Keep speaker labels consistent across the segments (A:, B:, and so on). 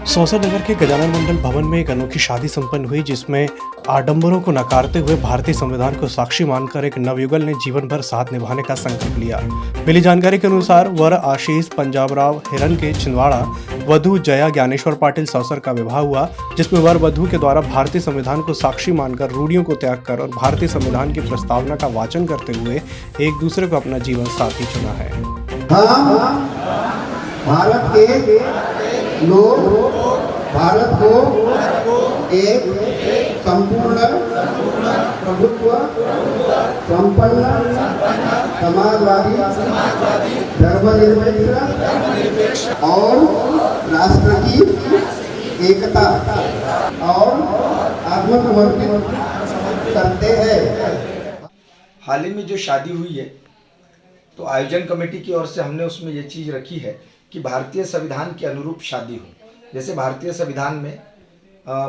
A: सौंसर नगर के गजानन मंडल भवन में एक अनोखी शादी संपन्न हुई, जिसमें आडंबरों को नकारते हुए भारतीय संविधान को साक्षी मानकर एक नवयुगल ने जीवन भर साथ निभाने का संकल्प लिया। मिली जानकारी के अनुसार वर आशीष पंजाबराव हिरन के छिंदवाड़ा, वधू जया ज्ञानेश्वर पाटिल सौंसर का विवाह हुआ, जिसमें वर वधू के द्वारा भारतीय संविधान को साक्षी मानकर रूढ़ियों को त्याग कर और भारतीय संविधान की प्रस्तावना का वाचन करते हुए एक दूसरे को अपना जीवन साथी चुना है।
B: भारत के लोग भारत को एक संपूर्ण प्रभुत्व संपन्न समाजवादी धर्मनिरपेक्ष और राष्ट्र की एकता और आत्मसमर्पित करते हैं।
C: हाल ही में जो शादी हुई है तो आयोजन कमेटी की ओर से हमने उसमें ये चीज़ रखी है कि भारतीय संविधान के अनुरूप शादी हो। जैसे भारतीय संविधान में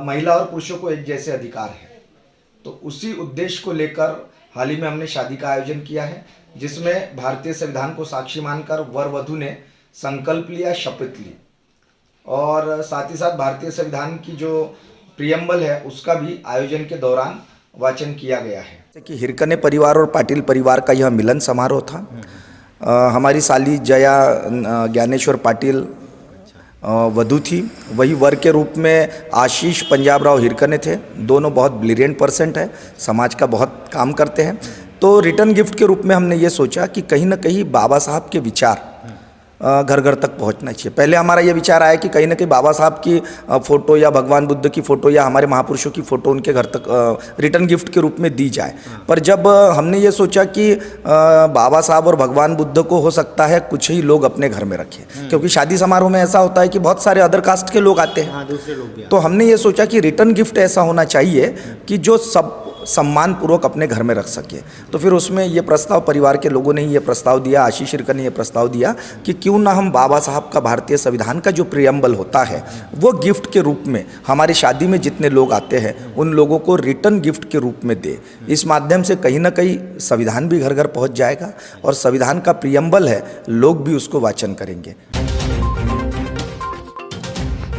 C: महिला और पुरुषों को एक जैसे अधिकार है, तो उसी उद्देश्य को लेकर हाल ही में हमने शादी का आयोजन किया है, जिसमें भारतीय संविधान को साक्षी मानकर वर वधू ने संकल्प लिया, शपथ ली और साथ ही साथ भारतीय संविधान की जो प्रियम्बल है उसका भी आयोजन के दौरान वाचन किया गया है।
D: कि हिरकने परिवार और पाटिल परिवार का यह मिलन समारोह था। हमारी साली जया ज्ञानेश्वर पाटिल वधू थी, वही वर के रूप में आशीष पंजाबराव हिरकने थे। दोनों बहुत ब्रिलियंट पर्सन है, समाज का बहुत काम करते हैं। तो रिटर्न गिफ्ट के रूप में हमने ये सोचा कि कहीं ना कहीं बाबा साहब के विचार घर घर तक पहुंचना चाहिए। पहले हमारा ये विचार आया कि कहीं ना कहीं बाबा साहब की फ़ोटो या भगवान बुद्ध की फ़ोटो या हमारे महापुरुषों की फ़ोटो उनके घर तक रिटर्न गिफ्ट के रूप में दी जाए। पर जब हमने ये सोचा कि बाबा साहब और भगवान बुद्ध को हो सकता है कुछ ही लोग अपने घर में रखें, क्योंकि शादी समारोह में ऐसा होता है कि बहुत सारे अदर कास्ट के लोग आते हैं, दूसरे लोग। तो हमने ये सोचा कि रिटर्न गिफ्ट ऐसा होना चाहिए कि जो सब सम्मान पूर्वक अपने घर में रख सके। तो फिर उसमें ये प्रस्ताव परिवार के लोगों ने ही ये प्रस्ताव दिया, आशीष हिरकन ने ये प्रस्ताव दिया कि क्यों ना हम बाबा साहब का भारतीय संविधान का जो प्रियम्बल होता है वो गिफ्ट के रूप में हमारी शादी में जितने लोग आते हैं उन लोगों को रिटर्न गिफ्ट के रूप में दे। इस माध्यम से कहीं ना कहीं संविधान भी घर घर पहुँच जाएगा और संविधान का प्रियम्बल है, लोग भी उसको वाचन करेंगे।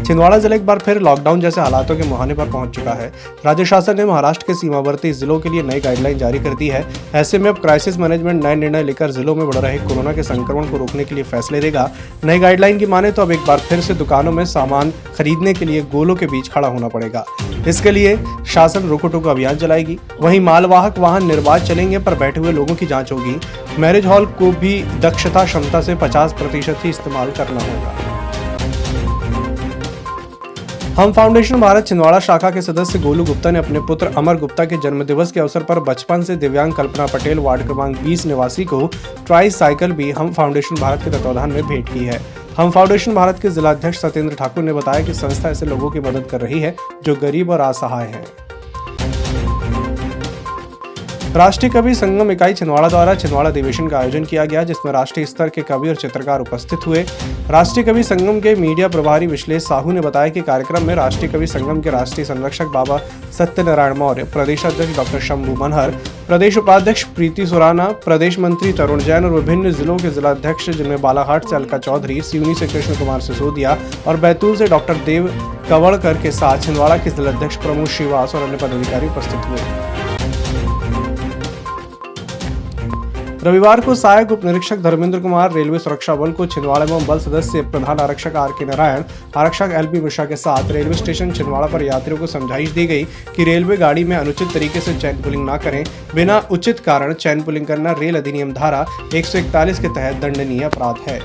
A: छिंदवाड़ा जिला एक बार फिर लॉकडाउन जैसे हालातों के मुहाने पर पहुंच चुका है। राज्य शासन ने महाराष्ट्र के सीमावर्ती जिलों के लिए नई गाइडलाइन जारी कर दी है। ऐसे में अब क्राइसिस मैनेजमेंट नए निर्णय लेकर जिलों में बढ़ रहे कोरोना के संक्रमण को रोकने के लिए फैसले देगा। नई गाइडलाइन की माने तो अब एक बार फिर से दुकानों में सामान खरीदने के लिए गोलों के बीच खड़ा होना पड़ेगा। इसके लिए शासन रोको टोको अभियान चलाएगी। वहीं मालवाहक वाहन निर्बाध चलेंगे, पर बैठे हुए लोगों की जाँच होगी। मैरिज हॉल को भी दक्षता क्षमता से 50% ही इस्तेमाल करना होगा। हम फाउंडेशन भारत छिंदवाड़ा शाखा के सदस्य गोलू गुप्ता ने अपने पुत्र अमर गुप्ता के जन्मदिवस के अवसर पर बचपन से दिव्यांग कल्पना पटेल वार्ड क्रमांक 20 निवासी को ट्राई साइकिल भी हम फाउंडेशन भारत के तत्वाधान में भेंट की है। हम फाउंडेशन भारत के जिला अध्यक्ष सत्येंद्र ठाकुर ने बताया कि संस्था ऐसे लोगों की मदद कर रही है जो गरीब और असहाय हैं। राष्ट्रीय कवि संगम इकाई छिंदवाड़ा द्वारा छिंदवाड़ा अधिवेशन का आयोजन किया गया, जिसमें राष्ट्रीय स्तर के कवि और चित्रकार उपस्थित हुए। राष्ट्रीय कवि संगम के मीडिया प्रभारी विश्लेष साहू ने बताया कि कार्यक्रम में राष्ट्रीय कवि संगम के राष्ट्रीय संरक्षक बाबा सत्यनारायण मौर्य, प्रदेश अध्यक्ष डॉक्टर शंभू मनहर, प्रदेश उपाध्यक्ष प्रीति सुराना, प्रदेश मंत्री तरुण जैन और विभिन्न जिलों के जिलाध्यक्ष जिनमें बालाघाट से अलका चौधरी, सिवनी से कृष्ण कुमार सिसोदिया और बैतूल से डॉक्टर देव कवड़कर के साथ छिंदवाड़ा के जिलाध्यक्ष प्रमोद श्रीवास और अन्य पदाधिकारी उपस्थित हुए। रविवार को सहायक उप निरीक्षक धर्मेंद्र कुमार, रेलवे सुरक्षा बल को छिंदवाड़ा एवं बल सदस्य प्रधान आरक्षक आर.के. नारायण, आरक्षक एल.पी. मिश्रा के साथ रेलवे स्टेशन छिंदवाड़ा पर यात्रियों को समझाइश दी गई कि रेलवे गाड़ी में अनुचित तरीके से चैन पुलिंग न करें। बिना उचित कारण चैन पुलिंग करना रेल अधिनियम धारा 141 के तहत दंडनीय अपराध है।